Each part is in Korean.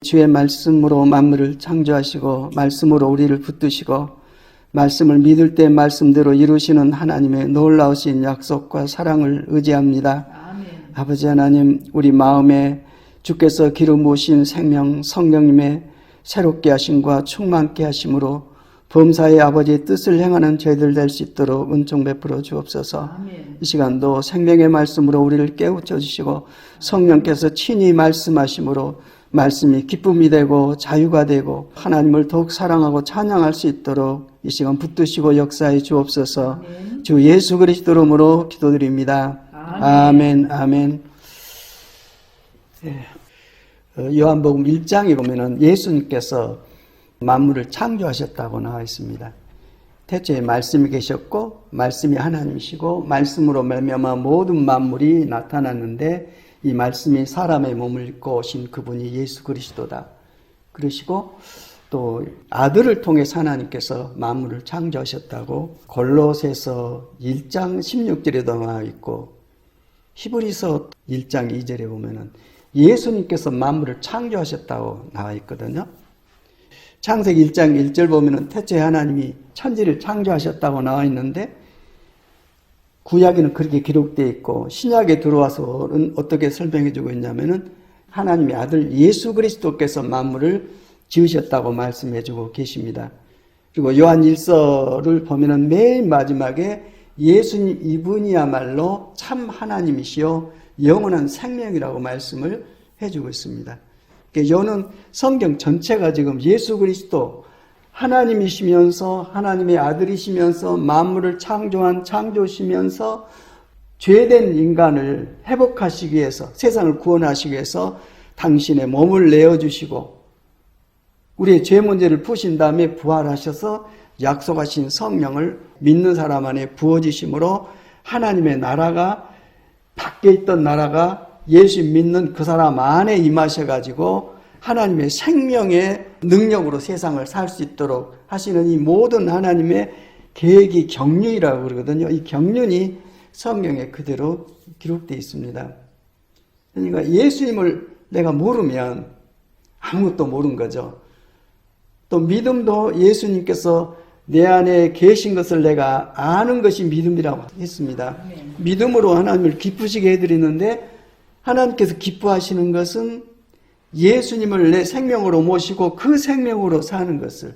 주의 말씀으로 만물을 창조하시고 말씀으로 우리를 붙드시고 말씀을 믿을 때 말씀대로 이루시는 하나님의 놀라우신 약속과 사랑을 의지합니다. 아멘. 아버지 하나님, 우리 마음에 주께서 기름 부으신 생명 성령님의 새롭게 하심과 충만케 하심으로 범사의 아버지의 뜻을 행하는 저희들 될 수 있도록 은총 베풀어 주옵소서. 아멘. 이 시간도 생명의 말씀으로 우리를 깨우쳐 주시고 성령께서 친히 말씀하심으로 말씀이 기쁨이 되고 자유가 되고 하나님을 더욱 사랑하고 찬양할 수 있도록 이 시간 붙드시고 역사해 주옵소서. 아멘. 주 예수 그리스도 이름으로 기도드립니다. 아멘. 아멘. 요한복음 1장에 보면은 예수님께서 만물을 창조하셨다고 나와 있습니다. 태초에 말씀이 계셨고 말씀이 하나님이시고 말씀으로 말미암아 모든 만물이 나타났는데 이 말씀이 사람의 몸을 입고 오신 그분이 예수 그리스도다. 그러시고 또 아들을 통해서 하나님께서 만물을 창조하셨다고 골로새서 1장 16절에 나와 있고 히브리서 1장 2절에 보면은 예수님께서 만물을 창조하셨다고 나와 있거든요. 창세기 1장 1절 보면은 태초에 하나님이 천지를 창조하셨다고 나와 있는데 구약에는 그렇게 기록되어 있고 신약에 들어와서는 어떻게 설명해 주고 있냐면은 하나님의 아들 예수 그리스도께서 만물을 지으셨다고 말씀해 주고 계십니다. 그리고 요한 1서를 보면은 맨 마지막에 예수님 이분이야말로 참 하나님이시요 영원한 생명이라고 말씀을 해주고 있습니다. 요는 성경 전체가 지금 예수 그리스도 하나님이시면서 하나님의 아들이시면서 만물을 창조한 창조시면서 죄된 인간을 회복하시기 위해서 세상을 구원하시기 위해서 당신의 몸을 내어주시고 우리의 죄 문제를 푸신 다음에 부활하셔서 약속하신 성령을 믿는 사람 안에 부어주심으로 하나님의 나라가 밖에 있던 나라가 예수 믿는 그 사람 안에 임하셔가지고 하나님의 생명의 능력으로 세상을 살 수 있도록 하시는 이 모든 하나님의 계획이 경륜이라고 그러거든요. 이 경륜이 성경에 그대로 기록되어 있습니다. 그러니까 예수님을 내가 모르면 아무것도 모르는 거죠. 또 믿음도 예수님께서 내 안에 계신 것을 내가 아는 것이 믿음이라고 했습니다. 믿음으로 하나님을 기쁘시게 해드리는데 하나님께서 기뻐하시는 것은 예수님을 내 생명으로 모시고 그 생명으로 사는 것을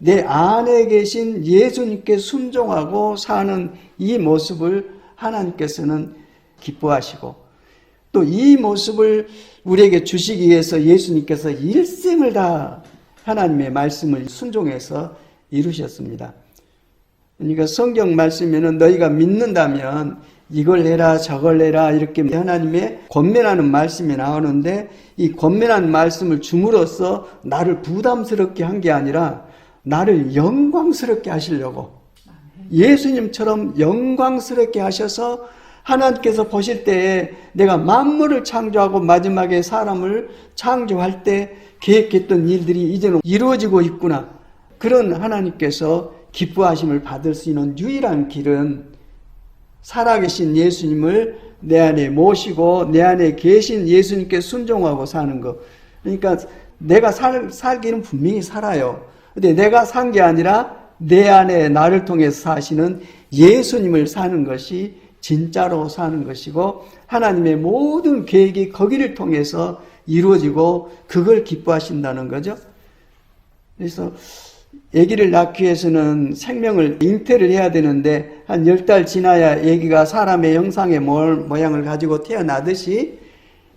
내 안에 계신 예수님께 순종하고 사는 이 모습을 하나님께서는 기뻐하시고 또 이 모습을 우리에게 주시기 위해서 예수님께서 일생을 다 하나님의 말씀을 순종해서 이루셨습니다. 그러니까 성경 말씀에는 너희가 믿는다면 이걸 해라 저걸 해라 이렇게 하나님의 권면하는 말씀이 나오는데 이 권면하는 말씀을 줌으로써 나를 부담스럽게 한 게 아니라 나를 영광스럽게 하시려고 예수님처럼 영광스럽게 하셔서 하나님께서 보실 때에 내가 만물을 창조하고 마지막에 사람을 창조할 때 계획했던 일들이 이제는 이루어지고 있구나. 그런 하나님께서 기뻐하심을 받을 수 있는 유일한 길은 살아계신 예수님을 내 안에 모시고 내 안에 계신 예수님께 순종하고 사는 것. 그러니까 내가 살기는 분명히 살아요. 근데 내가 산 게 아니라 내 안에 나를 통해서 사시는 예수님을 사는 것이 진짜로 사는 것이고 하나님의 모든 계획이 거기를 통해서 이루어지고 그걸 기뻐하신다는 거죠. 그래서 아기를 낳기 위해서는 생명을 잉태를 해야 되는데 한 10달 지나야 아기가 사람의 형상의 모양을 가지고 태어나듯이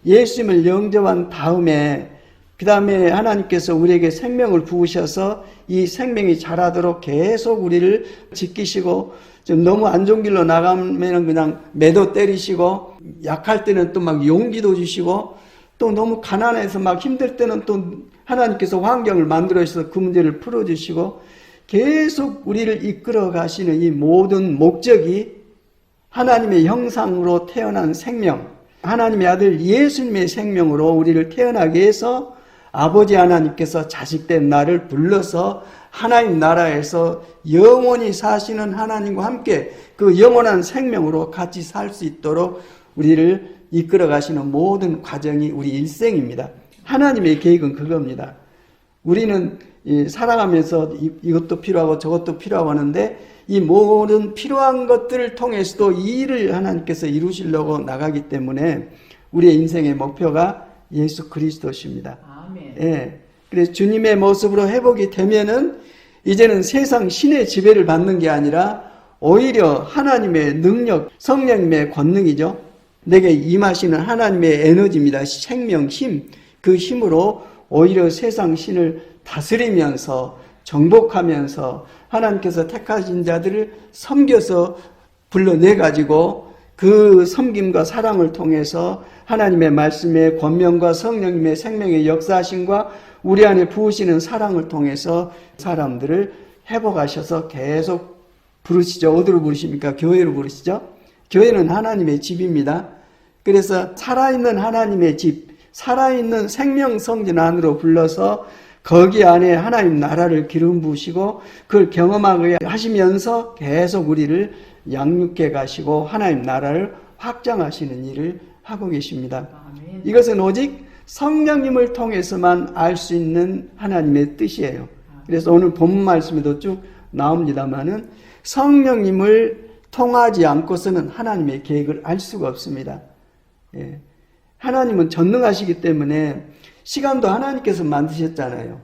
예수님을 영접한 다음에 그 다음에 하나님께서 우리에게 생명을 부으셔서 이 생명이 자라도록 계속 우리를 지키시고 좀 너무 안 좋은 길로 나가면 그냥 매도 때리시고 약할 때는 또 막 용기도 주시고 또 너무 가난해서 막 힘들 때는 또 하나님께서 환경을 만들어 주셔서 그 문제를 풀어주시고 계속 우리를 이끌어 가시는 이 모든 목적이 하나님의 형상으로 태어난 생명, 하나님의 아들 예수님의 생명으로 우리를 태어나게 해서 아버지 하나님께서 자식된 나를 불러서 하나님 나라에서 영원히 사시는 하나님과 함께 그 영원한 생명으로 같이 살 수 있도록 우리를 이끌어 가시는 모든 과정이 우리 일생입니다. 하나님의 계획은 그겁니다. 우리는 살아가면서 이것도 필요하고 저것도 필요하고 하는데 이 모든 필요한 것들을 통해서도 이 일을 하나님께서 이루시려고 나가기 때문에 우리의 인생의 목표가 예수 그리스도십니다. 아멘. 예. 그래서 주님의 모습으로 회복이 되면은 이제는 세상 신의 지배를 받는 게 아니라 오히려 하나님의 능력, 성령님의 권능이죠. 내게 임하시는 하나님의 에너지입니다. 생명, 힘. 그 힘으로 오히려 세상 신을 다스리면서 정복하면서 하나님께서 택하신 자들을 섬겨서 불러내가지고 그 섬김과 사랑을 통해서 하나님의 말씀의 권면과 성령님의 생명의 역사하심과 우리 안에 부으시는 사랑을 통해서 사람들을 회복하셔서 계속 부르시죠. 어디로 부르십니까? 교회로 부르시죠. 교회는 하나님의 집입니다. 그래서 살아있는 하나님의 집, 살아있는 생명성전 안으로 불러서 거기 안에 하나님 나라를 기름 부으시고 그걸 경험하게 하시면서 계속 우리를 양육해 가시고 하나님 나라를 확장하시는 일을 하고 계십니다. 아멘. 이것은 오직 성령님을 통해서만 알 수 있는 하나님의 뜻이에요. 그래서 오늘 본문 말씀에도 쭉 나옵니다만은 성령님을 통하지 않고서는 하나님의 계획을 알 수가 없습니다. 예. 하나님은 전능하시기 때문에 시간도 하나님께서 만드셨잖아요.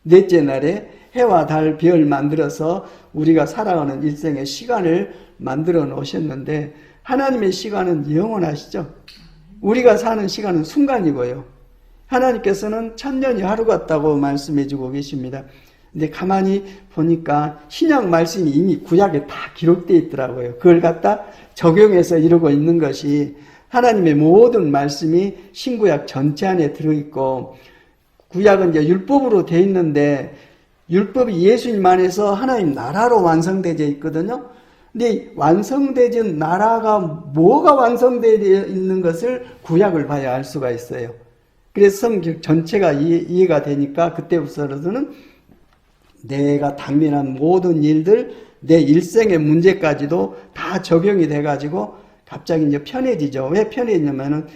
넷째 날에 해와 달, 별 만들어서 우리가 살아가는 일생의 시간을 만들어 놓으셨는데 하나님의 시간은 영원하시죠. 우리가 사는 시간은 순간이고요. 하나님께서는 천년이 하루 같다고 말씀해 주고 계십니다. 근데 가만히 보니까 신약 말씀이 이미 구약에 다 기록되어 있더라고요. 그걸 갖다 적용해서 이루고 있는 것이 하나님의 모든 말씀이 신구약 전체 안에 들어있고 구약은 이제 율법으로 되어 있는데 율법이 예수님 안에서 하나님 나라로 완성되어 있거든요. 근데 완성되진 나라가 뭐가 완성되어 있는 것을 구약을 봐야 알 수가 있어요. 그래서 성경 전체가 이해가 되니까 그때부터는 내가 당면한 모든 일들, 내 일생의 문제까지도 다 적용이 돼가지고 갑자기 이제 편해지죠. 왜 편해지냐면은,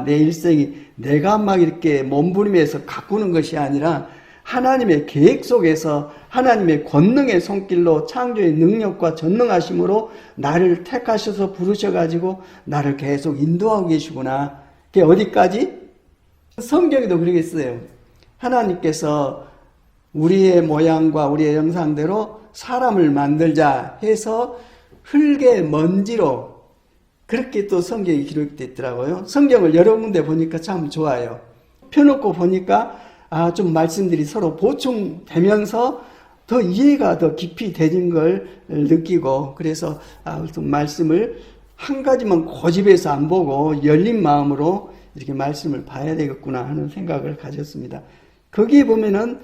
내 일생이 내가 막 이렇게 몸부림해서 가꾸는 것이 아니라 하나님의 계획 속에서 하나님의 권능의 손길로 창조의 능력과 전능하심으로 나를 택하셔서 부르셔가지고 나를 계속 인도하고 계시구나. 그게 어디까지? 성경에도 그러겠어요. 하나님께서 우리의 모양과 우리의 형상대로 사람을 만들자 해서 흙의 먼지로 그렇게 또 성경이 기록되어 있더라고요. 성경을 여러 군데 보니까 참 좋아요. 펴놓고 보니까 좀 말씀들이 서로 보충되면서 더 이해가 더 깊이 되는 걸 느끼고 그래서 좀 말씀을 한 가지만 고집해서 안 보고 열린 마음으로 이렇게 말씀을 봐야 되겠구나 하는 생각을 가졌습니다. 거기에 보면은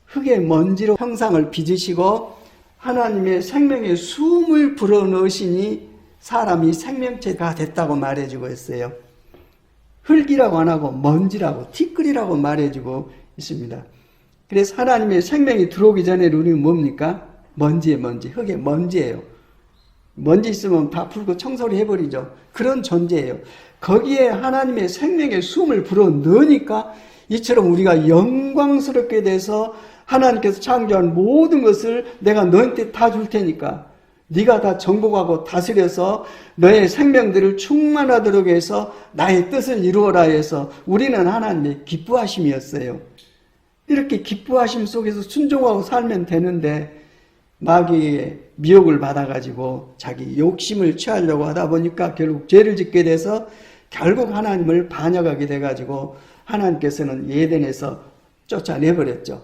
흙의 먼지로 형상을 빚으시고 하나님의 생명의 숨을 불어넣으시니 사람이 생명체가 됐다고 말해주고 있어요. 흙이라고 안 하고 먼지라고 티끌이라고 말해주고 있습니다. 그래서 하나님의 생명이 들어오기 전에 우리는 뭡니까? 먼지에 먼지, 흙의 먼지예요. 먼지 있으면 다 풀고 청소를 해버리죠. 그런 존재예요. 거기에 하나님의 생명의 숨을 불어넣으니까 이처럼 우리가 영광스럽게 돼서 하나님께서 창조한 모든 것을 내가 너한테 다 줄 테니까 네가 다 정복하고 다스려서 너의 생명들을 충만하도록 해서 나의 뜻을 이루어라 해서 우리는 하나님의 기뻐하심이었어요. 이렇게 기뻐하심 속에서 순종하고 살면 되는데 마귀의 미혹을 받아가지고 자기 욕심을 취하려고 하다 보니까 결국 죄를 짓게 돼서 결국 하나님을 반역하게 돼가지고 하나님께서는 에덴에서 쫓아내버렸죠.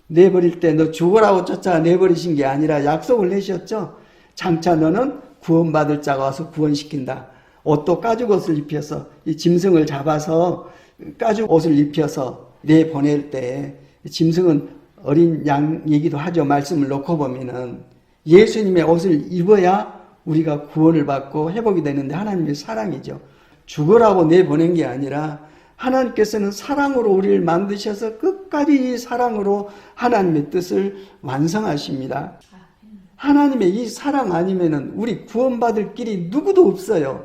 내버릴 때 너 죽으라고 쫓아내버리신 게 아니라 약속을 내셨죠. 장차 너는 구원받을 자가 와서 구원시킨다. 옷도 가죽 옷을 입혀서 이 짐승을 잡아서 가죽 옷을 입혀서 내보낼 때 짐승은 어린 양이기도 하죠. 말씀을 놓고 보면은 예수님의 옷을 입어야 우리가 구원을 받고 회복이 되는데 하나님의 사랑이죠. 죽으라고 내보낸 게 아니라 하나님께서는 사랑으로 우리를 만드셔서 끝까지 이 사랑으로 하나님의 뜻을 완성하십니다. 하나님의 이 사랑 아니면은 우리 구원받을 길이 누구도 없어요.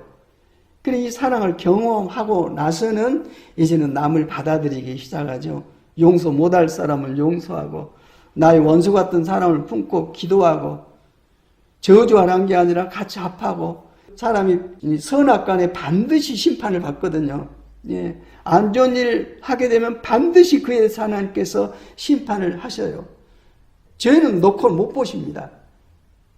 그래 이 사랑을 경험하고 나서는 이제는 남을 받아들이기 시작하죠. 용서 못할 사람을 용서하고 나의 원수 같은 사람을 품고 기도하고 저주하는 게 아니라 같이 합하고 사람이 선악간에 반드시 심판을 받거든요. 예, 안 좋은 일 하게 되면 반드시 그에 대해서 하나님께서 심판을 하셔요. 죄는 놓고 못 보십니다.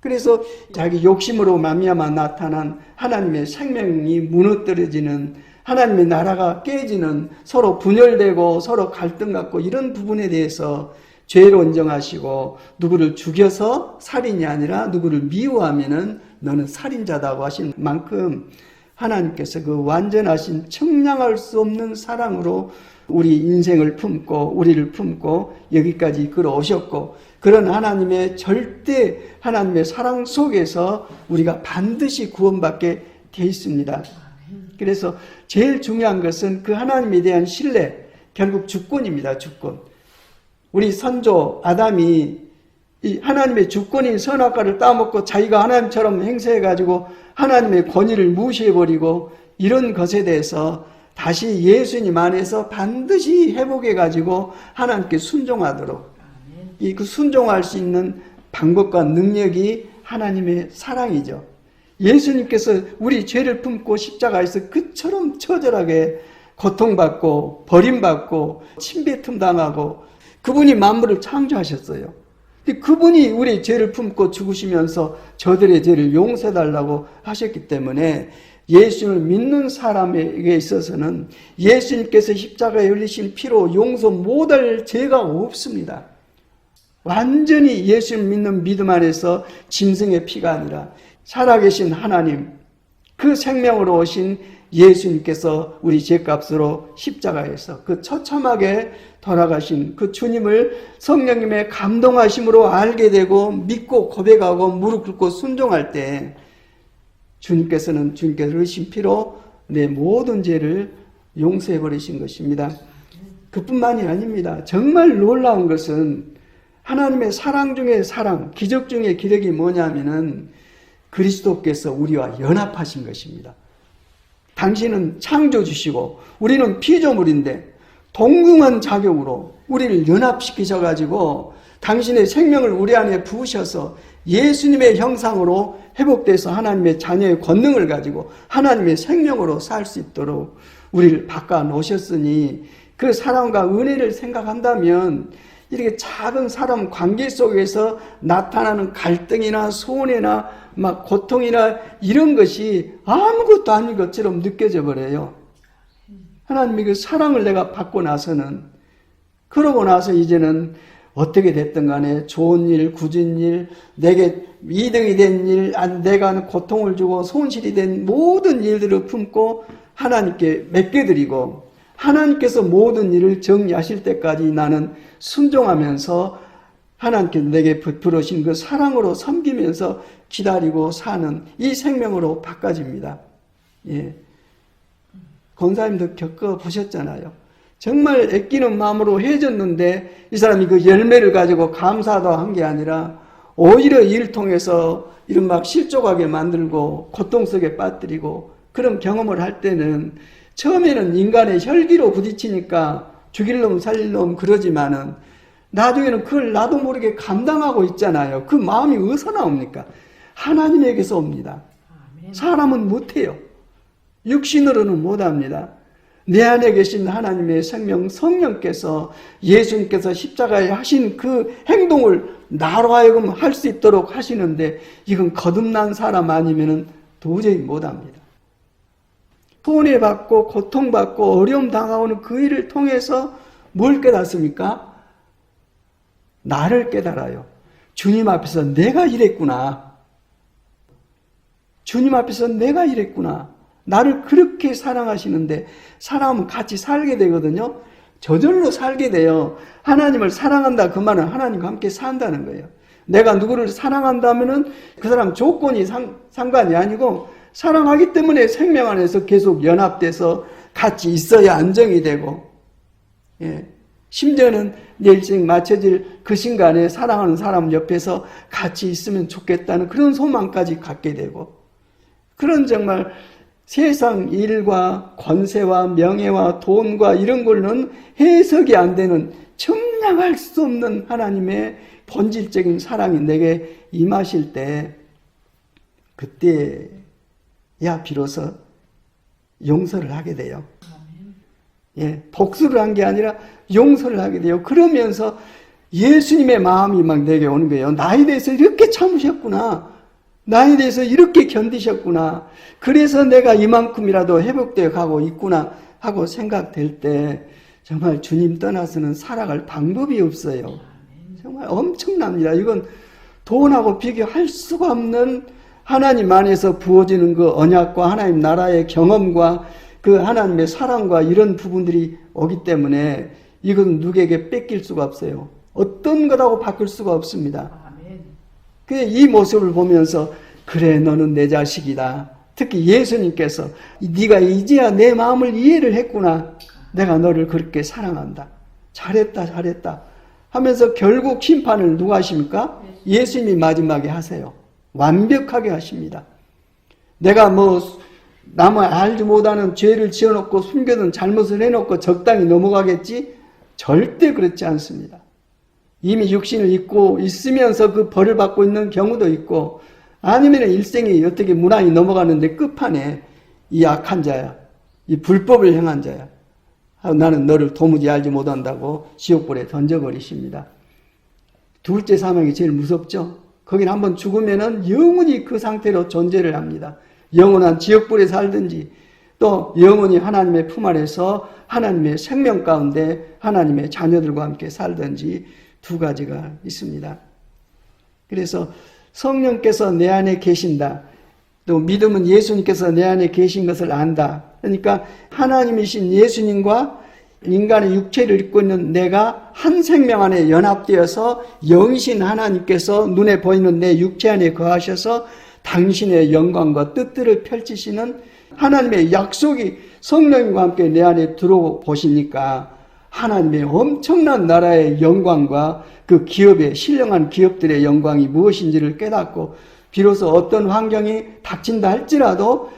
그래서 자기 욕심으로 말미암아 나타난 하나님의 생명이 무너뜨려지는, 하나님의 나라가 깨지는, 서로 분열되고 서로 갈등 갖고 이런 부분에 대해서 죄로 인정하시고 누구를 죽여서 살인이 아니라 누구를 미워하면은 너는 살인자다고 하신 만큼 하나님께서 그 완전하신 청량할 수 없는 사랑으로 우리 인생을 품고 우리를 품고 여기까지 이끌어 오셨고, 그런 하나님의 절대 하나님의 사랑 속에서 우리가 반드시 구원받게 돼 있습니다. 그래서 제일 중요한 것은 그 하나님에 대한 신뢰, 결국 주권입니다. 주권. 우리 선조 아담이 이 하나님의 주권인 선악과를 따먹고 자기가 하나님처럼 행세해가지고 하나님의 권위를 무시해버리고 이런 것에 대해서 다시 예수님 안에서 반드시 회복해가지고 하나님께 순종하도록, 이 그 순종할 수 있는 방법과 능력이 하나님의 사랑이죠. 예수님께서 우리 죄를 품고 십자가에서 그처럼 처절하게 고통받고 버림받고 침뱉음 당하고 그분이 만물을 창조하셨어요. 그분이 우리 죄를 품고 죽으시면서 저들의 죄를 용서해달라고 하셨기 때문에 예수님을 믿는 사람에게 있어서는 예수님께서 십자가에 흘리신 피로 용서 못할 죄가 없습니다. 완전히 예수를 믿는 믿음 안에서 짐승의 피가 아니라 살아계신 하나님, 그 생명으로 오신 예수님께서 우리 죄값으로 십자가에서 그 처참하게 돌아가신 그 주님을 성령님의 감동하심으로 알게 되고 믿고 고백하고 무릎 꿇고 순종할 때 주님께서 흘리신 피로 내 모든 죄를 용서해 버리신 것입니다. 그뿐만이 아닙니다. 정말 놀라운 것은 하나님의 사랑 중에 사랑, 기적 중에 기적이 뭐냐면은 그리스도께서 우리와 연합하신 것입니다. 당신은 창조주시고 우리는 피조물인데 동등한 자격으로 우리를 연합시키셔가지고 당신의 생명을 우리 안에 부으셔서 예수님의 형상으로 회복돼서 하나님의 자녀의 권능을 가지고 하나님의 생명으로 살 수 있도록 우리를 바꿔 놓으셨으니 그 사랑과 은혜를 생각한다면 이렇게 작은 사람 관계 속에서 나타나는 갈등이나 소원이나 막 고통이나 이런 것이 아무것도 아닌 것처럼 느껴져 버려요. 하나님의 그 사랑을 내가 받고 나서는, 그러고 나서 이제는 어떻게 됐든 간에 좋은 일, 굳은 일, 내게 이득이 된 일, 내가 고통을 주고 손실이 된 모든 일들을 품고 하나님께 맡겨드리고 하나님께서 모든 일을 정리하실 때까지 나는 순종하면서 하나님께 내게 베풀으신 그 사랑으로 섬기면서 기다리고 사는 이 생명으로 바꿔집니다. 예. 권사님도 겪어보셨잖아요. 정말 애끼는 마음으로 해줬는데 이 사람이 그 열매를 가지고 감사도 한 게 아니라 오히려 이를 통해서 이런 막 실족하게 만들고 고통 속에 빠뜨리고 그런 경험을 할 때는 처음에는 인간의 혈기로 부딪히니까 죽일 놈 살릴 놈 그러지만은 나중에는 그걸 나도 모르게 감당하고 있잖아요. 그 마음이 어디서 나옵니까? 하나님에게서 옵니다. 사람은 못해요. 육신으로는 못합니다. 내 안에 계신 하나님의 생명 성령께서 예수님께서 십자가에 하신 그 행동을 나로 하여금 할 수 있도록 하시는데 이건 거듭난 사람 아니면은 도저히 못합니다. 손해받고 고통받고 어려움 당하오는 그 일을 통해서 뭘 깨닫습니까? 나를 깨달아요. 주님 앞에서 내가 이랬구나. 주님 앞에서 내가 이랬구나. 나를 그렇게 사랑하시는데 사람은 같이 살게 되거든요. 저절로 살게 돼요. 하나님을 사랑한다 그 말은 하나님과 함께 산다는 거예요. 내가 누구를 사랑한다면은 그 사람 조건이 상관이 아니고 사랑하기 때문에 생명 안에서 계속 연합돼서 같이 있어야 안정이 되고, 예. 심지어는 내 일생 맞춰질 그 순간에 사랑하는 사람 옆에서 같이 있으면 좋겠다는 그런 소망까지 갖게 되고, 그런 정말 세상 일과 권세와 명예와 돈과 이런 걸로는 해석이 안 되는 청량할 수 없는 하나님의 본질적인 사랑이 내게 임하실 때 그때야 비로소 용서를 하게 돼요. 예, 복수를 한 게 아니라 용서를 하게 돼요. 그러면서 예수님의 마음이 막 내게 오는 거예요. 나에 대해서 이렇게 참으셨구나. 나에 대해서 이렇게 견디셨구나. 그래서 내가 이만큼이라도 회복되어 가고 있구나 하고 생각될 때 정말 주님 떠나서는 살아갈 방법이 없어요. 정말 엄청납니다. 이건 돈하고 비교할 수가 없는 하나님 안에서 부어지는 그 언약과 하나님 나라의 경험과 그 하나님의 사랑과 이런 부분들이 오기 때문에 이건 누구에게 뺏길 수가 없어요. 어떤 거라고 바꿀 수가 없습니다. 이 모습을 보면서 그래 너는 내 자식이다. 특히 예수님께서 네가 이제야 내 마음을 이해를 했구나. 내가 너를 그렇게 사랑한다. 잘했다 하면서 결국 심판을 누가 하십니까? 예수님이 마지막에 하세요. 완벽하게 하십니다. 내가 남을 알지 못하는 죄를 지어놓고 숨겨둔 잘못을 해놓고 적당히 넘어가겠지? 절대 그렇지 않습니다. 이미 육신을 입고 있으면서 그 벌을 받고 있는 경우도 있고 아니면 일생이 어떻게 무난히 넘어가는데 끝판에 이 악한 자야, 이 불법을 행한 자야, 나는 너를 도무지 알지 못한다고 지옥불에 던져버리십니다. 둘째 사망이 제일 무섭죠. 거긴 한번 죽으면은 영원히 그 상태로 존재를 합니다. 영원한 지옥불에 살든지 또 영원히 하나님의 품 아래서 하나님의 생명 가운데 하나님의 자녀들과 함께 살든지 두 가지가 있습니다. 그래서 성령께서 내 안에 계신다. 또 믿음은 예수님께서 내 안에 계신 것을 안다. 그러니까 하나님이신 예수님과 인간의 육체를 입고 있는 내가 한 생명 안에 연합되어서 영이신 하나님께서 눈에 보이는 내 육체 안에 거하셔서 당신의 영광과 뜻들을 펼치시는 하나님의 약속이 성령님과 함께 내 안에 들어보시니까 하나님의 엄청난 나라의 영광과 그 기업의 신령한 기업들의 영광이 무엇인지를 깨닫고 비로소 어떤 환경이 닥친다 할지라도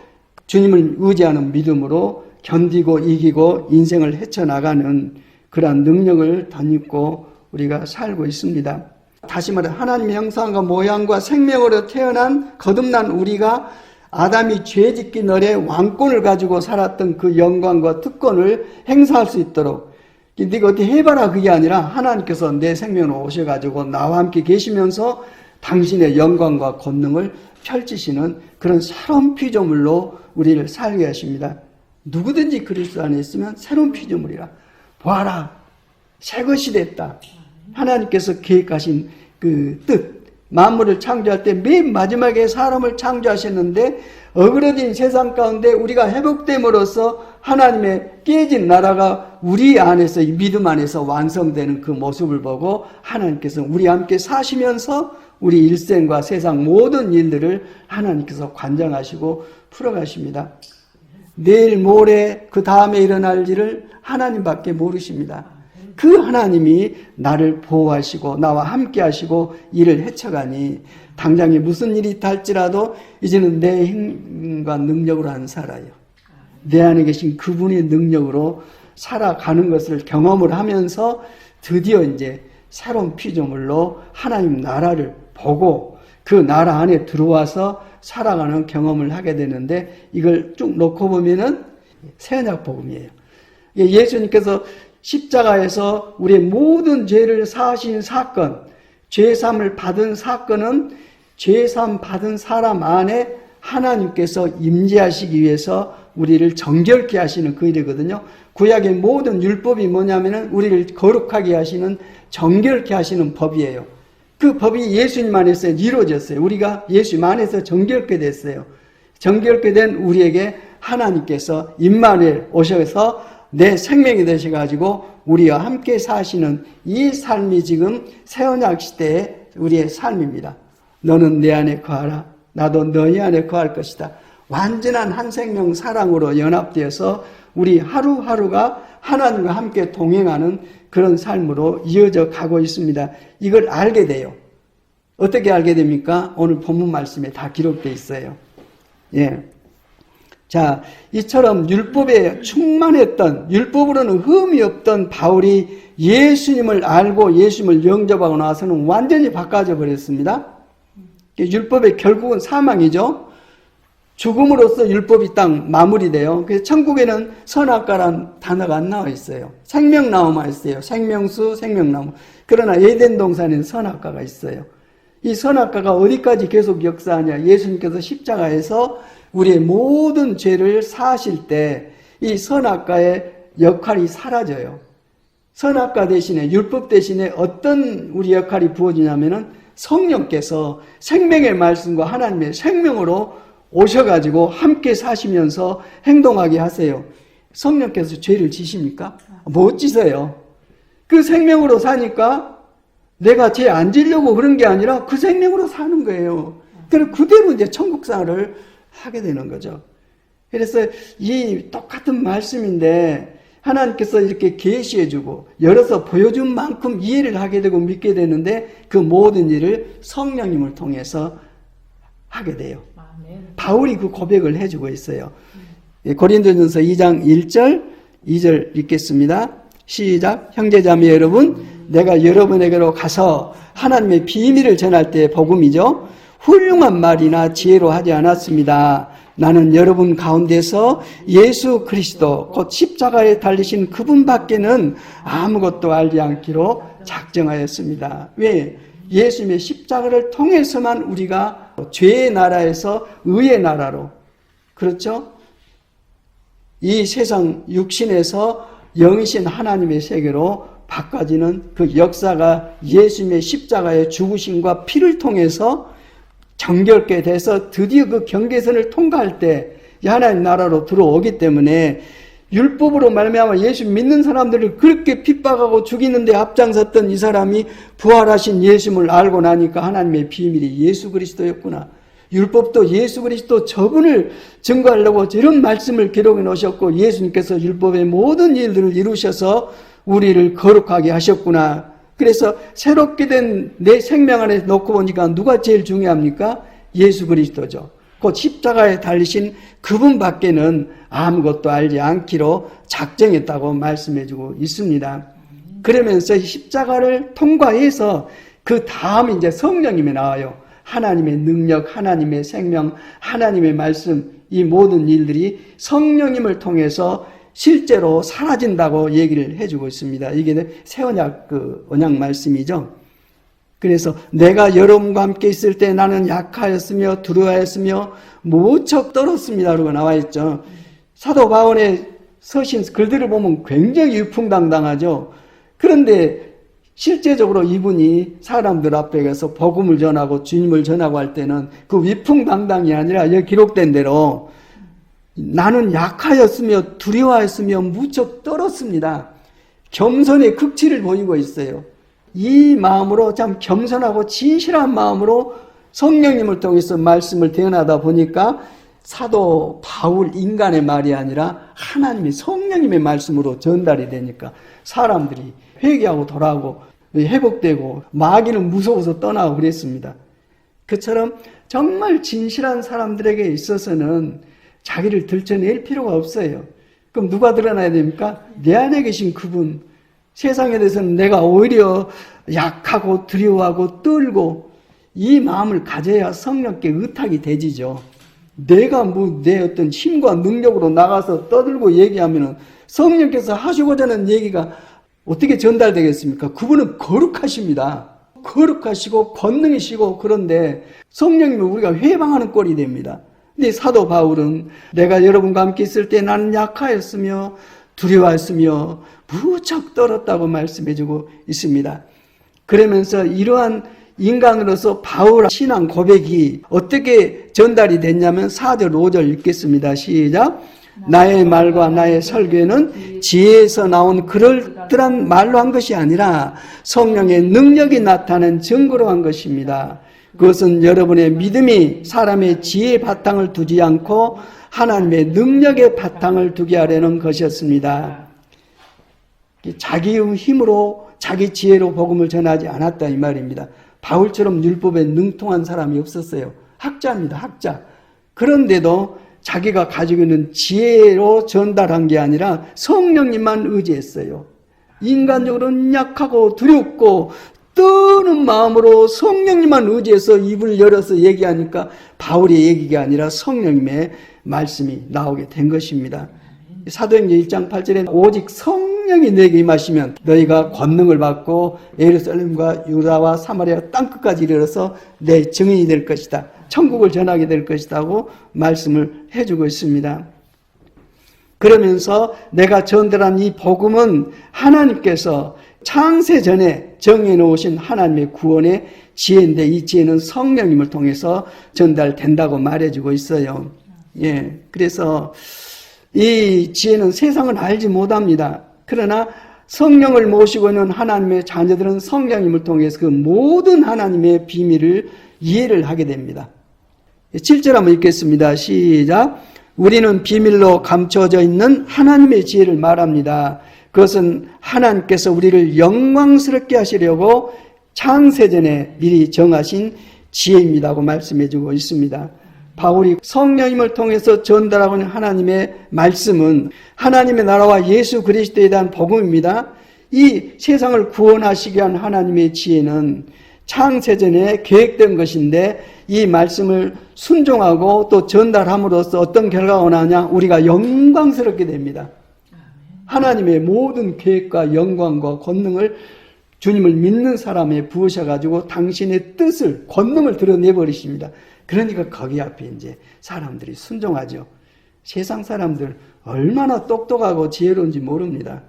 주님을 의지하는 믿음으로 견디고 이기고 인생을 헤쳐나가는 그러한 능력을 덧입고 우리가 살고 있습니다. 다시 말해 하나님의 형상과 모양과 생명으로 태어난 거듭난 우리가 아담이 죄짓기 전에 왕권을 가지고 살았던 그 영광과 특권을 행사할 수 있도록 네가 어떻게 해봐라 그게 아니라 하나님께서 내 생명으로 오셔가지고 나와 함께 계시면서 당신의 영광과 권능을 펼치시는 그런 새로운 피조물로 우리를 살게 하십니다. 누구든지 그리스도 안에 있으면 새로운 피조물이라. 보아라, 새 것이 됐다. 하나님께서 계획하신 그 뜻, 만물을 창조할 때 맨 마지막에 사람을 창조하셨는데 어그러진 세상 가운데 우리가 회복됨으로써 하나님의 깨진 나라가 우리 안에서 이 믿음 안에서 완성되는 그 모습을 보고 하나님께서 우리와 함께 사시면서 우리 일생과 세상 모든 일들을 하나님께서 관장하시고 풀어가십니다. 내일 모레 그 다음에 일어날 일을 하나님밖에 모르십니다. 그 하나님이 나를 보호하시고 나와 함께 하시고 일을 헤쳐가니 당장에 무슨 일이 있할지라도 이제는 내 힘과 능력으로 안 살아요. 내 안에 계신 그분의 능력으로 살아가는 것을 경험을 하면서 드디어 이제 새로운 피조물로 하나님 나라를 보고 그 나라 안에 들어와서 살아가는 경험을 하게 되는데 이걸 쭉 놓고 보면은 새언약 복음이에요. 예수님께서 십자가에서 우리의 모든 죄를 사하신 사건, 죄사함을 받은 사건은 죄사함 받은 사람 안에 하나님께서 임재하시기 위해서 우리를 정결케 하시는 그 일이거든요. 구약의 모든 율법이 뭐냐면은 우리를 거룩하게 하시는 정결케 하시는 법이에요. 그 법이 예수님 안에서 이루어졌어요. 우리가 예수님 안에서 정결케 됐어요. 정결케 된 우리에게 하나님께서 임마누엘 오셔서 내 생명이 되셔가지고 우리와 함께 사시는 이 삶이 지금 새언약 시대의 우리의 삶입니다. 너는 내 안에 거하라. 나도 너희 안에 거할 것이다. 완전한 한 생명 사랑으로 연합되어서 우리 하루하루가 하나님과 함께 동행하는 그런 삶으로 이어져 가고 있습니다. 이걸 알게 돼요. 어떻게 알게 됩니까? 오늘 본문 말씀에 다 기록되어 있어요. 예. 자, 이처럼 율법에 충만했던, 율법으로는 흠이 없던 바울이 예수님을 알고 예수님을 영접하고 나서는 완전히 바꿔져 버렸습니다. 율법의 결국은 사망이죠. 죽음으로써 율법이 딱 마무리돼요. 그래서 천국에는 선악과란 단어가 안 나와 있어요. 생명나무만 있어요. 생명수, 생명나무. 그러나 에덴 동산에는 선악과가 있어요. 이 선악과가 어디까지 계속 역사하냐? 예수님께서 십자가에서 우리의 모든 죄를 사하실 때 이 선악과의 역할이 사라져요. 선악과 대신에, 율법 대신에 어떤 우리 역할이 부어지냐면은 성령께서 생명의 말씀과 하나님의 생명으로 오셔가지고 함께 사시면서 행동하게 하세요. 성령께서 죄를 지십니까? 못 지세요. 그 생명으로 사니까 내가 죄 안 지려고 그런 게 아니라 그 생명으로 사는 거예요. 그래서 그대로 이제 천국생활을 하게 되는 거죠. 그래서 이 똑같은 말씀인데 하나님께서 이렇게 계시해주고 열어서 보여준 만큼 이해를 하게 되고 믿게 되는데 그 모든 일을 성령님을 통해서 하게 돼요. 바울이 그 고백을 해주고 있어요. 고린도전서 2장 1절 2절 읽겠습니다. 시작. 형제자매 여러분, 내가 여러분에게로 가서 하나님의 비밀을 전할 때 복음이죠. 훌륭한 말이나 지혜로 하지 않았습니다. 나는 여러분 가운데서 예수 그리스도 곧 십자가에 달리신 그분밖에는 아무것도 알지 않기로 작정하였습니다. 왜? 예수님의 십자가를 통해서만 우리가 죄의 나라에서 의의 나라로, 그렇죠? 이 세상 육신에서 영이신 하나님의 세계로 바꿔지는 그 역사가 예수님의 십자가의 죽으심과 피를 통해서 정결케 돼서 드디어 그 경계선을 통과할 때 하나님 나라로 들어오기 때문에 율법으로 말미암아 예수 믿는 사람들을 그렇게 핍박하고 죽이는데 앞장섰던 이 사람이 부활하신 예수님을 알고 나니까 하나님의 비밀이 예수 그리스도였구나. 율법도 예수 그리스도 저분을 증거하려고 이런 말씀을 기록해 놓으셨고 예수님께서 율법의 모든 일들을 이루셔서 우리를 거룩하게 하셨구나. 그래서 새롭게 된 내 생명 안에 놓고 보니까 누가 제일 중요합니까? 예수 그리스도죠. 곧 십자가에 달리신 그분밖에는 아무것도 알지 않기로 작정했다고 말씀해주고 있습니다. 그러면서 십자가를 통과해서 그 다음 이제 성령님이 나와요. 하나님의 능력, 하나님의 생명, 하나님의 말씀, 이 모든 일들이 성령님을 통해서 실제로 사라진다고 얘기를 해주고 있습니다. 이게 새 언약 언약 말씀이죠. 그래서 내가 여러분과 함께 있을 때 나는 약하였으며 두려워하였으며 무척 떨었습니다. 라고 나와 있죠. 사도 바울의 서신 글들을 보면 굉장히 위풍당당하죠. 그런데 실제적으로 이분이 사람들 앞에 가서 복음을 전하고 주님을 전하고 할 때는 그 위풍당당이 아니라 여기 기록된 대로 나는 약하였으며 두려워하였으며 무척 떨었습니다. 겸손의 극치를 보이고 있어요. 이 마음으로 참 겸손하고 진실한 마음으로 성령님을 통해서 말씀을 대언하다 보니까 사도 바울 인간의 말이 아니라 하나님의 성령님의 말씀으로 전달이 되니까 사람들이 회개하고 돌아오고 회복되고 마귀는 무서워서 떠나고 그랬습니다. 그처럼 정말 진실한 사람들에게 있어서는 자기를 들춰낼 필요가 없어요. 그럼 누가 드러나야 됩니까? 내 안에 계신 그분. 세상에 대해서는 내가 오히려 약하고 두려워하고 떨고 이 마음을 가져야 성령께 의탁이 되지죠. 내가 내 어떤 힘과 능력으로 나가서 떠들고 얘기하면은 성령께서 하시고자 하는 얘기가 어떻게 전달되겠습니까? 그분은 거룩하십니다. 거룩하시고 권능이시고 그런데 성령님은 우리가 회방하는 꼴이 됩니다. 근데 사도 바울은 내가 여러분과 함께 있을 때 나는 약하였으며 두려워했으며 무척 떨었다고 말씀해주고 있습니다. 그러면서 이러한 인간으로서 바울 신앙 고백이 어떻게 전달이 됐냐면 4절 5절 읽겠습니다. 시작. 나의 말과 나의 설교는 지혜에서 나온 그럴듯한 말로 한 것이 아니라 성령의 능력이 나타낸 증거로 한 것입니다. 그것은 여러분의 믿음이 사람의 지혜의 바탕을 두지 않고 하나님의 능력의 바탕을 두게 하려는 것이었습니다. 자기의 힘으로 자기 지혜로 복음을 전하지 않았다 이 말입니다. 바울처럼 율법에 능통한 사람이 없었어요. 학자입니다. 학자. 그런데도 자기가 가지고 있는 지혜로 전달한 게 아니라 성령님만 의지했어요. 인간적으로는 약하고 두렵고 떠는 마음으로 성령님만 의지해서 입을 열어서 얘기하니까 바울의 얘기가 아니라 성령님의 말씀이 나오게 된 것입니다. 사도행전 1장 8절에 오직 성령이 너에게 임하시면 너희가 권능을 받고 예루살렘과 유다와 사마리아 땅끝까지 이르러서 내 증인이 될 것이다. 천국을 전하게 될 것이라고 말씀을 해주고 있습니다. 그러면서 내가 전달한 이 복음은 하나님께서 창세 전에 정해 놓으신 하나님의 구원의 지혜인데 이 지혜는 성령님을 통해서 전달된다고 말해주고 있어요. 예, 그래서 이 지혜는 세상은 알지 못합니다. 그러나 성령을 모시고 있는 하나님의 자녀들은 성령님을 통해서 그 모든 하나님의 비밀을 이해를 하게 됩니다. 7절 한번 읽겠습니다. 시작. 우리는 비밀로 감춰져 있는 하나님의 지혜를 말합니다. 그것은 하나님께서 우리를 영광스럽게 하시려고 창세전에 미리 정하신 지혜입니다고 말씀해주고 있습니다. 바울이 성령님을 통해서 전달하고 있는 하나님의 말씀은 하나님의 나라와 예수 그리스도에 대한 복음입니다. 이 세상을 구원하시기 위한 하나님의 지혜는 창세전에 계획된 것인데 이 말씀을 순종하고 또 전달함으로써 어떤 결과가 나냐? 우리가 영광스럽게 됩니다. 하나님의 모든 계획과 영광과 권능을 주님을 믿는 사람에 부으셔가지고 당신의 뜻을, 권능을 드러내버리십니다. 그러니까 거기 앞에 이제 사람들이 순종하죠. 세상 사람들 얼마나 똑똑하고 지혜로운지 모릅니다.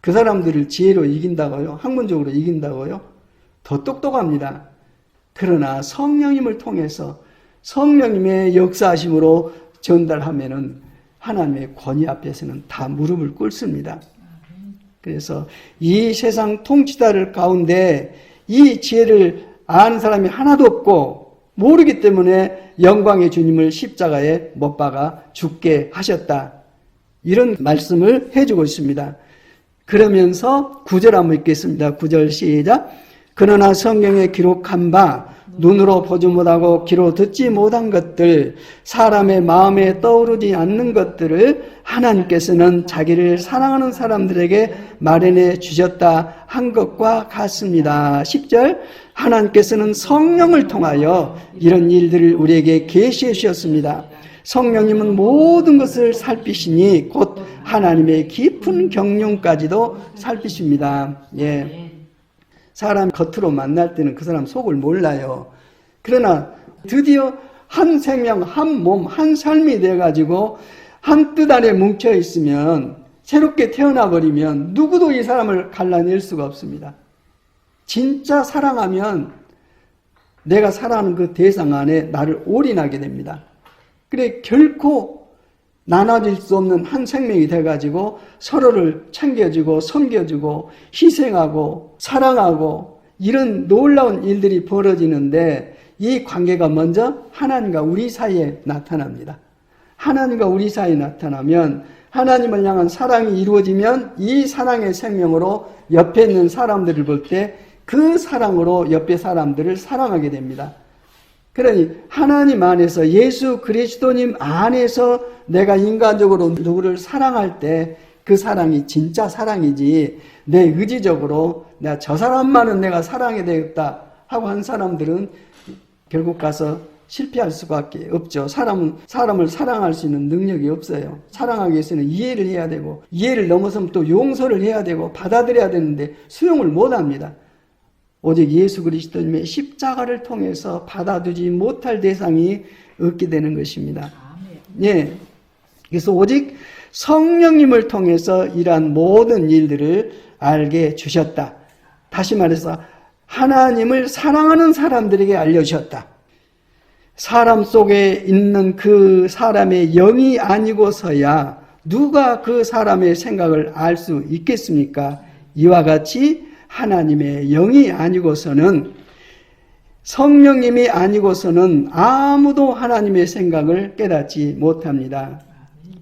그 사람들을 지혜로 이긴다고요? 학문적으로 이긴다고요? 더 똑똑합니다. 그러나 성령님을 통해서 성령님의 역사하심으로 전달하면은 하나님의 권위 앞에서는 다 무릎을 꿇습니다. 그래서 이 세상 통치자들 가운데 이 지혜를 아는 사람이 하나도 없고 모르기 때문에 영광의 주님을 십자가에 못 박아 죽게 하셨다. 이런 말씀을 해주고 있습니다. 그러면서 9절 한번 읽겠습니다. 9절 시작. 그러나 성경에 기록한 바 눈으로 보지 못하고 귀로 듣지 못한 것들 사람의 마음에 떠오르지 않는 것들을 하나님께서는 자기를 사랑하는 사람들에게 마련해 주셨다 한 것과 같습니다. 10절 하나님께서는 성령을 통하여 이런 일들을 우리에게 계시해 주셨습니다. 성령님은 모든 것을 살피시니 곧 하나님의 깊은 경륜까지도 살피십니다. 예. 사람 겉으로 만날 때는 그 사람 속을 몰라요. 그러나 드디어 한 생명, 한 몸, 한 삶이 돼가지고 한 뜻 안에 뭉쳐 있으면 새롭게 태어나 버리면 누구도 이 사람을 갈라낼 수가 없습니다. 진짜 사랑하면 내가 사랑하는 그 대상 안에 나를 올인하게 됩니다. 그래 결코 나눠질 수 없는 한 생명이 돼가지고 서로를 챙겨주고 섬겨주고 희생하고 사랑하고 이런 놀라운 일들이 벌어지는데 이 관계가 먼저 하나님과 우리 사이에 나타납니다. 하나님과 우리 사이에 나타나면 하나님을 향한 사랑이 이루어지면 이 사랑의 생명으로 옆에 있는 사람들을 볼 때 그 사랑으로 옆에 사람들을 사랑하게 됩니다. 그러니 하나님 안에서 예수 그리스도님 안에서 내가 인간적으로 누구를 사랑할 때 그 사랑이 진짜 사랑이지 내 의지적으로 내가 저 사람만은 내가 사랑해야 되겠다 하고 한 사람들은 결국 가서 실패할 수밖에 없죠. 사람을 사랑할 수 있는 능력이 없어요. 사랑하기 위해서는 이해를 해야 되고 이해를 넘어서면 또 용서를 해야 되고 받아들여야 되는데 수용을 못합니다. 오직 예수 그리스도님의 십자가를 통해서 받아두지 못할 대상이 없게 되는 것입니다. 예. 그래서 오직 성령님을 통해서 이러한 모든 일들을 알게 주셨다. 다시 말해서 하나님을 사랑하는 사람들에게 알려주셨다. 사람 속에 있는 그 사람의 영이 아니고서야 누가 그 사람의 생각을 알 수 있겠습니까? 이와 같이 하나님의 영이 아니고서는 성령님이 아니고서는 아무도 하나님의 생각을 깨닫지 못합니다.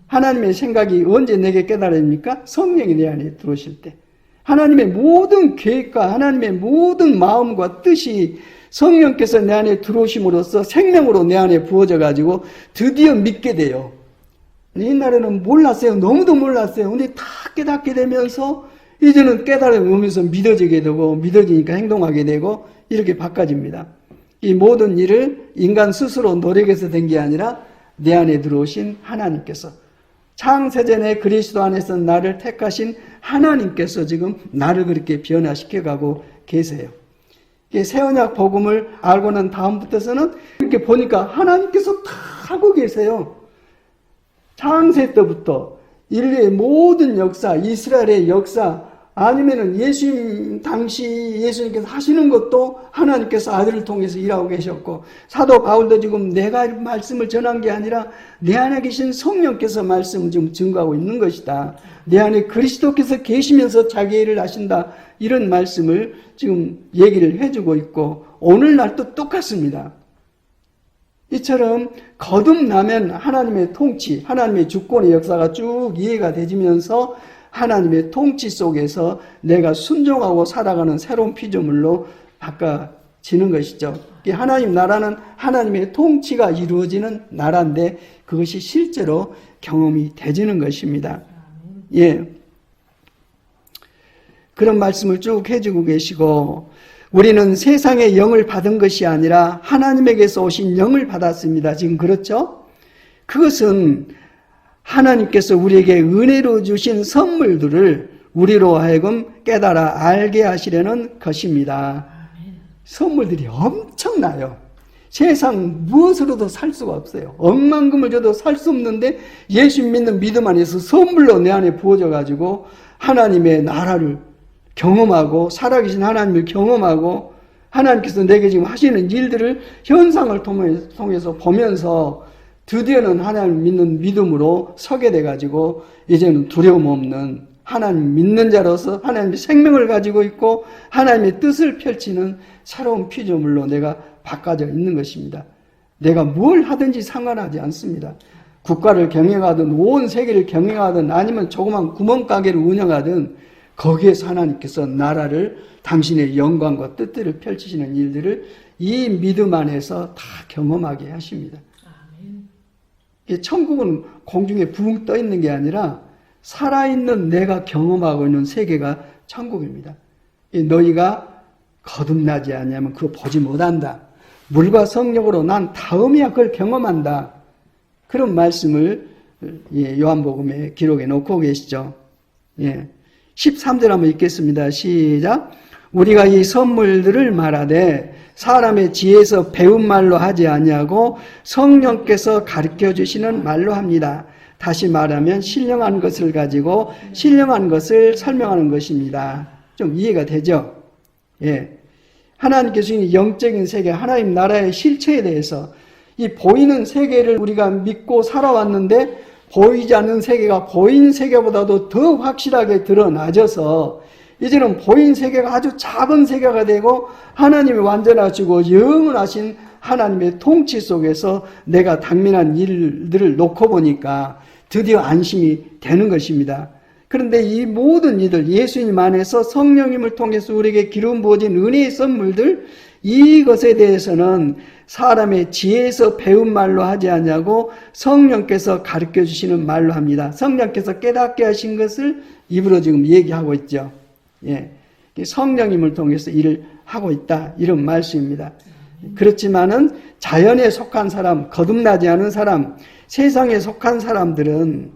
하나님의 생각이 언제 내게 깨달습니까? 성령이 내 안에 들어오실 때. 하나님의 모든 계획과 하나님의 모든 마음과 뜻이 성령께서 내 안에 들어오심으로써 생명으로 내 안에 부어져 가지고 드디어 믿게 돼요. 옛날에는 몰랐어요. 너무도 몰랐어요. 근데 다 깨닫게 되면서 이제는 깨달으면서 믿어지게 되고 믿어지니까 행동하게 되고 이렇게 바꿔집니다. 이 모든 일을 인간 스스로 노력해서 된 게 아니라 내 안에 들어오신 하나님께서, 창세전에 그리스도 안에서 나를 택하신 하나님께서 지금 나를 그렇게 변화시켜가고 계세요. 새 언약 복음을 알고 난 다음부터서는 이렇게 보니까 하나님께서 다 하고 계세요. 창세 때부터 인류의 모든 역사, 이스라엘의 역사, 아니면은 예수님 당시 예수님께서 하시는 것도 하나님께서 아들을 통해서 일하고 계셨고, 사도 바울도 지금 내가 말씀을 전한 게 아니라 내 안에 계신 성령께서 말씀을 지금 증거하고 있는 것이다. 내 안에 그리스도께서 계시면서 자기 일을 하신다. 이런 말씀을 지금 얘기를 해주고 있고, 오늘날도 똑같습니다. 이처럼 거듭나면 하나님의 통치, 하나님의 주권의 역사가 쭉 이해가 되지면서 하나님의 통치 속에서 내가 순종하고 살아가는 새로운 피조물로 바꿔지는 것이죠. 하나님 나라는 하나님의 통치가 이루어지는 나라인데 그것이 실제로 경험이 되지는 것입니다. 예. 그런 말씀을 쭉 해주고 계시고, 우리는 세상의 영을 받은 것이 아니라 하나님에게서 오신 영을 받았습니다. 지금 그렇죠? 그것은 하나님께서 우리에게 은혜로 주신 선물들을 우리로 하여금 깨달아 알게 하시려는 것입니다. 선물들이 엄청나요. 세상 무엇으로도 살 수가 없어요. 억만금을 줘도 살 수 없는데 예수 믿는 믿음 안에서 선물로 내 안에 부어져 가지고 하나님의 나라를 경험하고 살아계신 하나님을 경험하고 하나님께서 내게 지금 하시는 일들을 현상을 통해서 보면서 드디어는 하나님 믿는 믿음으로 서게 돼가지고 이제는 두려움 없는 하나님 믿는 자로서 하나님의 생명을 가지고 있고 하나님의 뜻을 펼치는 새로운 피조물로 내가 바꿔져 있는 것입니다. 내가 뭘 하든지 상관하지 않습니다. 국가를 경영하든 온 세계를 경영하든 아니면 조그만 구멍가게를 운영하든 거기에서 하나님께서 나라를 당신의 영광과 뜻들을 펼치시는 일들을 이 믿음 안에서 다 경험하게 하십니다. 천국은 공중에 붕 떠 있는 게 아니라 살아있는 내가 경험하고 있는 세계가 천국입니다. 너희가 거듭나지 않으면 그거 보지 못한다. 물과 성령으로 난 다음이야 그걸 경험한다. 그런 말씀을 요한복음에 기록해 놓고 계시죠. 13절 한번 읽겠습니다. 시작. 우리가 이 선물들을 말하되 사람의 지혜에서 배운 말로 하지 아니하고 성령께서 가르쳐 주시는 말로 합니다. 다시 말하면 신령한 것을 가지고 신령한 것을 설명하는 것입니다. 좀 이해가 되죠? 예. 하나님께서 주신 영적인 세계, 하나님 나라의 실체에 대해서 이 보이는 세계를 우리가 믿고 살아왔는데 보이지 않는 세계가 보이는 세계보다도 더 확실하게 드러나져서 이제는 보이는 세계가 아주 작은 세계가 되고 하나님이 완전하시고 영원하신 하나님의 통치 속에서 내가 당면한 일들을 놓고 보니까 드디어 안심이 되는 것입니다. 그런데 이 모든 일들 예수님 안에서 성령님을 통해서 우리에게 기름 부어진 은혜의 선물들 이것에 대해서는 사람의 지혜에서 배운 말로 하지 않냐고 성령께서 가르쳐 주시는 말로 합니다. 성령께서 깨닫게 하신 것을 입으로 지금 얘기하고 있죠. 예. 성령님을 통해서 일을 하고 있다. 이런 말씀입니다. 그렇지만은 자연에 속한 사람, 거듭나지 않은 사람, 세상에 속한 사람들은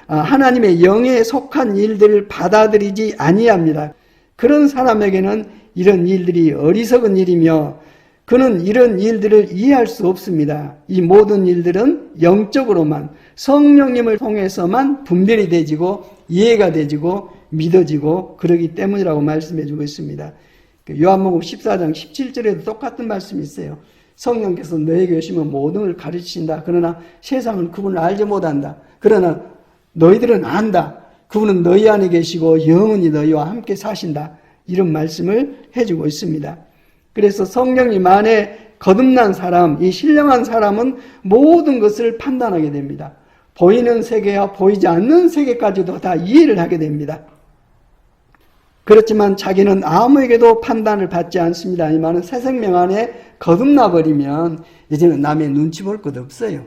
하나님의 영에 속한 일들을 받아들이지 아니합니다. 그런 사람에게는 이런 일들이 어리석은 일이며 그는 이런 일들을 이해할 수 없습니다. 이 모든 일들은 영적으로만 성령님을 통해서만 분별이 되지고 이해가 되지고 믿어지고 그러기 때문이라고 말씀해 주고 있습니다. 요한복음 14장 17절에도 똑같은 말씀이 있어요. 성령께서 너에게 오시면 모든 걸 가르치신다. 그러나 세상은 그분을 알지 못한다. 그러나 너희들은 안다. 그분은 너희 안에 계시고 영원히 너희와 함께 사신다. 이런 말씀을 해주고 있습니다. 그래서 성령님 안에 거듭난 사람, 이 신령한 사람은 모든 것을 판단하게 됩니다. 보이는 세계와 보이지 않는 세계까지도 다 이해를 하게 됩니다. 그렇지만 자기는 아무에게도 판단을 받지 않습니다. 이 말은 새 생명 안에 거듭나 버리면 이제는 남의 눈치 볼 것 없어요.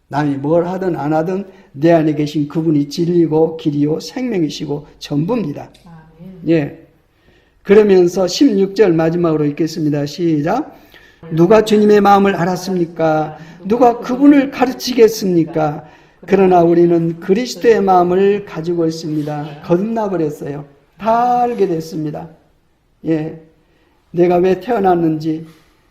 남이 뭘 하든 안 하든 내 안에 계신 그분이 진리고 길이요 생명이시고 전부입니다. 예. 그러면서 16절 마지막으로 읽겠습니다. 시작. 누가 주님의 마음을 알았습니까? 누가 그분을 가르치겠습니까? 그러나 우리는 그리스도의 마음을 가지고 있습니다. 거듭나 버렸어요. 다 알게 됐습니다. 예. 내가 왜 태어났는지,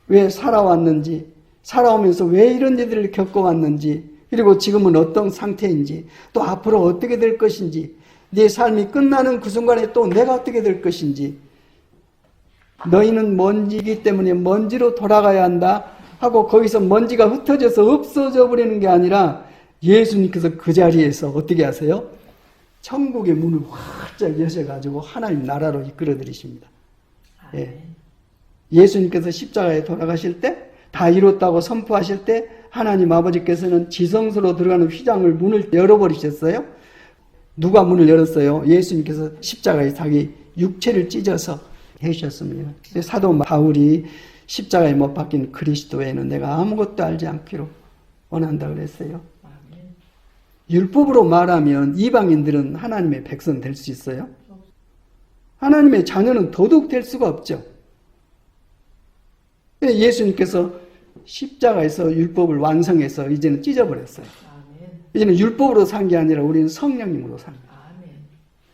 왜 살아왔는지, 살아오면서 왜 이런 일들을 겪어왔는지, 그리고 지금은 어떤 상태인지, 또 앞으로 어떻게 될 것인지, 네 삶이 끝나는 그 순간에 또 내가 어떻게 될 것인지, 너희는 먼지이기 때문에 먼지로 돌아가야 한다 하고 거기서 먼지가 흩어져서 없어져 버리는 게 아니라 예수님께서 그 자리에서 어떻게 하세요? 천국의 문을 활짝 여셔가지고 하나님 나라로 이끌어 들이십니다. 예. 예수님께서 십자가에 돌아가실 때 다 이뤘다고 선포하실 때 하나님 아버지께서는 지성소로 들어가는 휘장을 문을 열어버리셨어요. 누가 문을 열었어요? 예수님께서 십자가에 자기 육체를 찢어서 해주셨습니다. 사도 바울이 십자가에 못 박힌 그리스도 외에는 내가 아무것도 알지 않기로 원한다 그랬어요. 율법으로 말하면 이방인들은 하나님의 백성 될 수 있어요? 하나님의 자녀는 도둑 될 수가 없죠. 예수님께서 십자가에서 율법을 완성해서 이제는 찢어버렸어요. 이제는 율법으로 산 게 아니라 우리는 성령님으로 산 거예요.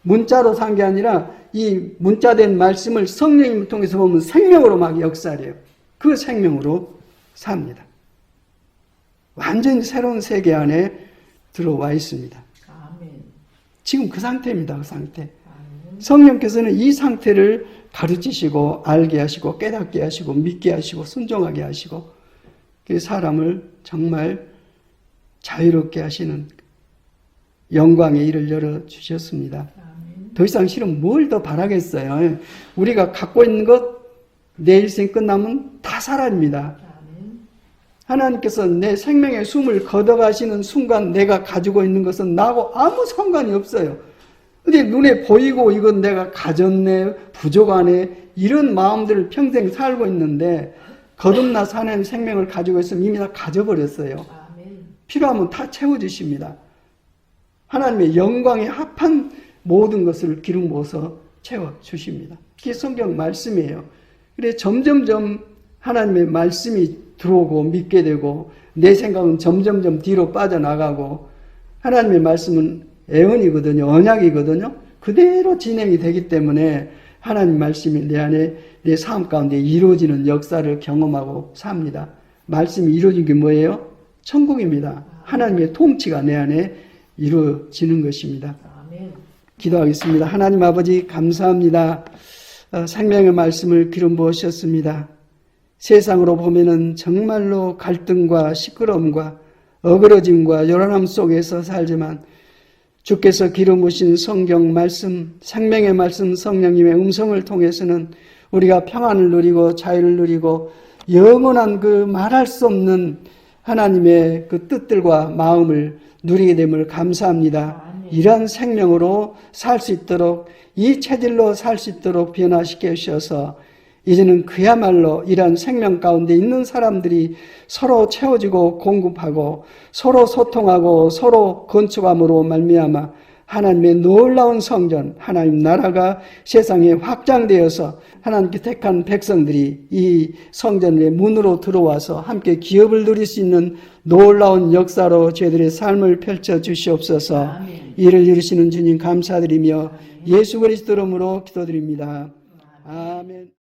문자로 산 게 아니라 이 문자된 말씀을 성령님을 통해서 보면 생명으로 막 역사해요. 그 생명으로 삽니다. 완전히 새로운 세계 안에 들어와 있습니다. 지금 그 상태입니다. 그 상태. 성령께서는 이 상태를 가르치시고 알게 하시고 깨닫게 하시고 믿게 하시고 순종하게 하시고 그 사람을 정말 자유롭게 하시는 영광의 일을 열어주셨습니다. 더 이상 실은 뭘 더 바라겠어요. 우리가 갖고 있는 것 내 일생 끝나면 다 사라집니다. 하나님께서 내 생명의 숨을 걷어가시는 순간 내가 가지고 있는 것은 나하고 아무 상관이 없어요. 근데 눈에 보이고 이건 내가 가졌네, 부족하네 이런 마음들을 평생 살고 있는데 거듭나서 하나님의 생명을 가지고 있으면 이미 다 가져버렸어요. 필요하면 다 채워주십니다. 하나님의 영광에 합한 모든 것을 기름 부어서 채워주십니다. 그게 성경 말씀이에요. 그래 점점점 하나님의 말씀이 들어오고 믿게 되고 내 생각은 점점점 뒤로 빠져나가고 하나님의 말씀은 애언이거든요. 언약이거든요. 그대로 진행이 되기 때문에 하나님 말씀이 내 안에 내 삶 가운데 이루어지는 역사를 경험하고 삽니다. 말씀이 이루어진 게 뭐예요? 천국입니다. 하나님의 통치가 내 안에 이루어지는 것입니다. 기도하겠습니다. 하나님 아버지 감사합니다. 생명의 말씀을 기름 부으셨습니다. 세상으로 보면은 정말로 갈등과 시끄러움과 어그러짐과 요란함 속에서 살지만 주께서 기름 부으신 성경 말씀, 생명의 말씀 성령님의 음성을 통해서는 우리가 평안을 누리고 자유를 누리고 영원한 그 말할 수 없는 하나님의 그 뜻들과 마음을 누리게 됨을 감사합니다. 이러한 생명으로 살 수 있도록 이 체질로 살 수 있도록 변화시켜 주셔서 이제는 그야말로 이러한 생명 가운데 있는 사람들이 서로 채워지고 공급하고 서로 소통하고 서로 건축함으로 말미암아 하나님의 놀라운 성전, 하나님 나라가 세상에 확장되어서 하나님께 택한 백성들이 이 성전의 문으로 들어와서 함께 기업을 누릴 수 있는 놀라운 역사로 저희들의 삶을 펼쳐 주시옵소서. 아멘. 이를 이루시는 주님 감사드리며 예수 그리스도 이름으로 기도드립니다. 아멘.